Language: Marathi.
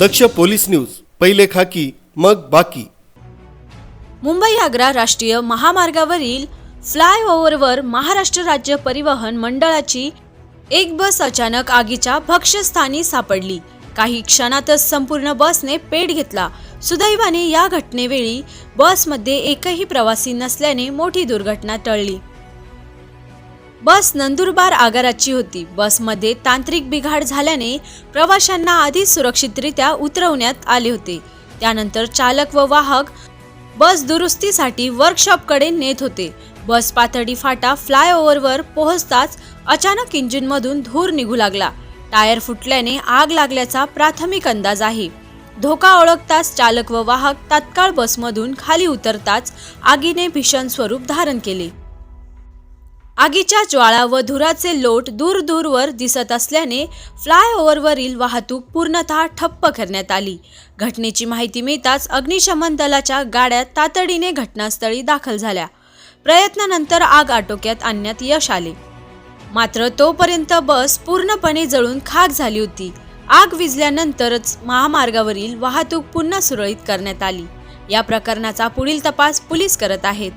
दक्ष पोलीस न्यूज, पहिले खाकी मग बाकी। मुंबई आग्रा राष्ट्रीय महामार्गावरील फ्लायओव्हरवर महाराष्ट्र राज्य परिवहन मंडळाची एक बस अचानक आगीच्या भक्ष्यस्थानी सापडली। काही क्षणातच संपूर्ण बसने पेट घेतला। सुदैवाने या घटनेवेळी बसमध्ये एकही प्रवासी नसल्याने मोठी दुर्घटना टळली। बस नंदुरबार आगाराची होती। बसमध्ये तांत्रिक बिघाड झाल्याने प्रवाशांना आधी सुरक्षितरित्या उतरवण्यात आले होते। त्यानंतर चालक व वाहक बस दुरुस्तीसाठी वर्कशॉपकडे नेत होते। बस पाथर्डी फाटा फ्लायओव्हरवर पोहोचताच अचानक इंजिनमधून धूर निघू लागला। टायर फुटल्याने आग लागल्याचा प्राथमिक अंदाज आहे। धोका ओळखताच चालक व वाहक तात्काळ बसमधून खाली उतरताच आगीने भीषण स्वरूप धारण केले। आगीच्या ज्वाळा व धुराचे लोट दूरवर दिसत असल्याने फ्लायओव्हरवरील वाहतूक पूर्णतः ठप्प करण्यात आली। घटनेची माहिती मिळताच अग्निशमन दलाच्या गाड्या तातडीने घटनास्थळी दाखल झाल्या। प्रयत्नानंतर आग आटोक्यात आणण्यात यश आले, मात्र तोपर्यंत बस पूर्णपणे जळून खाक झाली होती। आग विझल्यानंतरच महामार्गावरील वाहतूक पुन्हा सुरळीत करण्यात आली। या प्रकरणाचा पुढील तपास पोलीस करत आहेत।